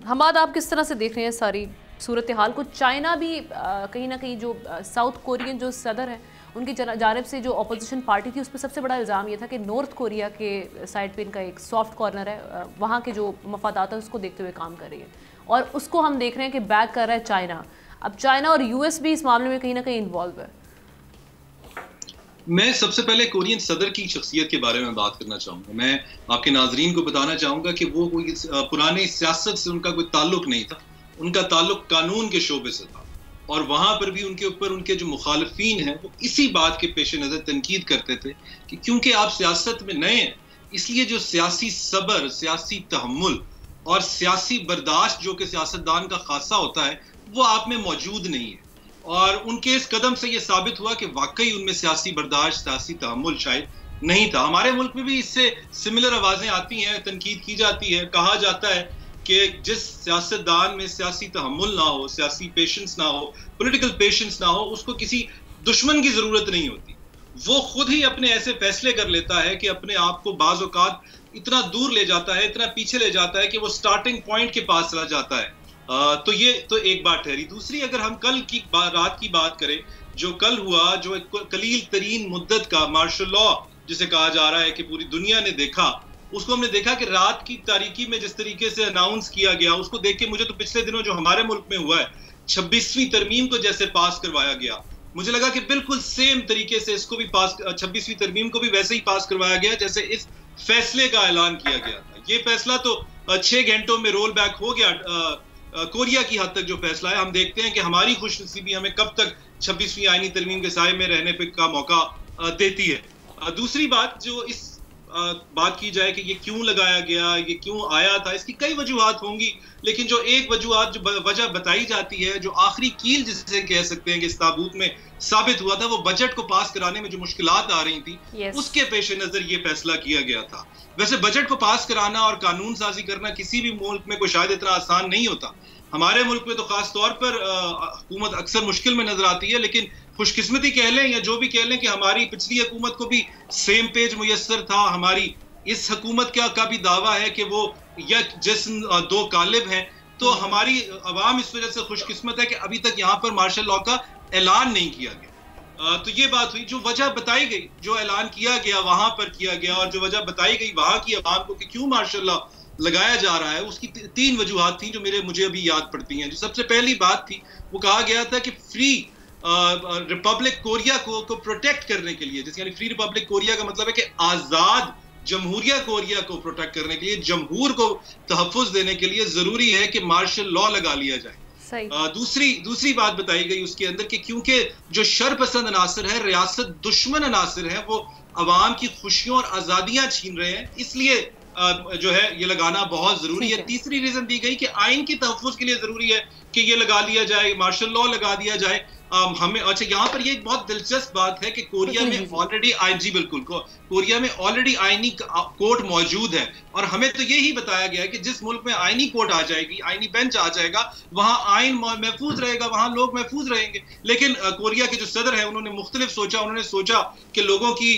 हमाद, आप किस तरह से देख रहे हैं सारी सूरत हाल को? चाइना भी कहीं ना कहीं जो साउथ कोरियन जो सदर है उनकी जानिब से जो अपोजिशन पार्टी थी उस पर सबसे बड़ा इल्ज़ाम ये था कि नॉर्थ कोरिया के साइड पे इनका एक सॉफ्ट कॉर्नर है, वहाँ के जो मफादात है उसको देखते हुए काम कर रही है, और उसको हम देख रहे हैं कि बैक कर रहा है चाइना। अब चाइना और यूएस भी इस मामले में कहीं ना कहीं इन्वॉल्व है। मैं सबसे पहले कोरियन सदर की शख्सियत के बारे में बात करना चाहूँगा। मैं आपके नाजरीन को बताना चाहूँगा कि वो कोई पुराने सियासत से उनका कोई ताल्लुक नहीं था, उनका ताल्लुक कानून के शोबे से था, और वहाँ पर भी उनके ऊपर उनके जो मुखालिफिन हैं वो इसी बात के पेश नज़र तनकीद करते थे कि क्योंकि आप सियासत में नए हैं, इसलिए जो सियासी सब्र, सियासी तहम्मुल और सियासी बर्दाश्त जो कि सियासतदान का खासा होता है वो आप में मौजूद नहीं है। और उनके इस कदम से ये साबित हुआ कि वाकई उनमें सियासी बर्दाश्त, सियासी तहम्मुल शायद नहीं था। हमारे मुल्क में भी इससे सिमिलर आवाज़ें आती हैं, तनकीद की जाती है, कहा जाता है कि जिस सियासतदान में सियासी तहम्मुल ना हो, सियासी पेशेंस ना हो, पॉलिटिकल पेशेंस ना हो, उसको किसी दुश्मन की ज़रूरत नहीं होती। वो खुद ही अपने ऐसे फैसले कर लेता है कि अपने आप को बाज़ औक़ात इतना दूर ले जाता है, इतना पीछे ले जाता है कि वो स्टार्टिंग पॉइंट के पास चला जाता है। तो ये तो एक बात ठहरी। दूसरी, अगर हम कल की रात की बात करें, जो कल हुआ, जो एक कलील तरीन मुद्दत का मार्शल लॉ जिसे कहा जा रहा है कि पूरी दुनिया ने देखा, उसको हमने देखा कि रात की तारीकी में जिस तरीके से अनाउंस किया गया, उसको देख के मुझे तो पिछले दिनों जो हमारे मुल्क में हुआ है 26वीं तरमीम को जैसे पास करवाया गया, मुझे लगा कि बिल्कुल सेम तरीके से इसको भी पास, 26वीं तरमीम को भी वैसे ही पास करवाया गया जैसे इस फैसले का ऐलान किया गया था। ये फैसला तो 6 घंटों में रोल बैक हो गया। कोरिया की हद तक जो फैसला है, हम देखते हैं कि हमारी खुशनसीबी हमें कब तक 26वीं आईनी तरमीम के साए में रहने पे का मौका देती है। दूसरी बात, जो इस बात की जाए कि ये क्यों लगाया गया, ये क्यों आया था, इसकी कई वजूहात होंगी, लेकिन जो एक वजूहात, जो वजह बताई जाती है, जो आखिरी कील जिसे कह सकते हैं कि इस ताबूत में साबित हुआ था, वो बजट को पास कराने में जो मुश्किलात आ रही थी, उसके पेश नजर ये फैसला किया गया था। वैसे बजट को पास कराना और कानून साजी करना किसी भी मुल्क में कोई शायद इतना आसान नहीं होता। हमारे मुल्क में तो खास तौर पर हुकूमत अक्सर मुश्किल में नजर आती है, लेकिन खुशकिस्मती कह लें या जो भी कह लें कि हमारी पिछली हुकूमत को भी सेम पेज मुयस्सर था। हमारी इस हुकूमत का भी दावा है कि वो एक जिस्म दो कालिब हैं। तो हमारी अवाम इस वजह से खुशकिस्मत है कि अभी तक यहाँ पर मार्शल लॉ का ऐलान नहीं किया गया। तो ये बात हुई। जो वजह बताई गई, जो ऐलान किया गया वहां पर किया गया, और जो वजह बताई गई वहां की अवाम को कि क्यों मार्शल लॉ लगाया जा रहा है, उसकी 3 वजूहात थी जो मुझे अभी याद पड़ती हैं। जो सबसे पहली बात थी, वो कहा गया था कि फ्री रिपब्लिक कोरिया को प्रोटेक्ट करने के लिए, यानी फ्री रिपब्लिक कोरिया का मतलब है कि आजाद जमहूरिया कोरिया को प्रोटेक्ट करने के लिए, जमहूर को तहफ़्फ़ुज़ देने के लिए जरूरी है कि मार्शल लॉ लगा लिया जाए। दूसरी बात बताई गई उसके अंदर कि क्योंकि जो शरपसंद अनासर है, रियासत दुश्मन अनासर है, वो अवाम की खुशियों और आज़ादियां छीन रहे हैं, इसलिए जो है ये लगाना बहुत जरूरी है। तीसरी रीजन दी गई कि आइन की तहफ़्फ़ुज़ के लिए जरूरी है कि ये लगा लिया जाए, मार्शल लॉ लगा दिया जाए। हमें अच्छा, यहाँ पर ये एक बहुत दिलचस्प बात है कि कोरिया में ऑलरेडी आईजी, बिल्कुल कोरिया में ऑलरेडी आईनी कोर्ट मौजूद है, और हमें तो यही बताया गया है कि जिस मुल्क में आईनी कोर्ट आ जाएगी, आईनी बेंच आ जाएगा, वहां आइन महफूज रहेगा, वहां लोग महफूज रहेंगे। लेकिन कोरिया के जो सदर है उन्होंने मुख्तलिफ सोचा। उन्होंने सोचा कि लोगों की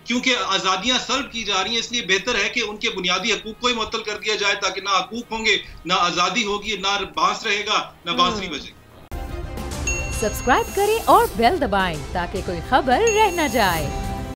क्योंकि आज़ादियां सल्ब की जा रही हैं, इसलिए बेहतर है कि उनके बुनियादी हकूक को ही मुअत्तल कर दिया जाए, ताकि ना हकूक होंगे, ना आज़ादी होगी, ना बांस रहेगा, ना बांसुरी बजेगी। सब्सक्राइब करें और बेल दबाएं ताकि कोई खबर रह न जाए।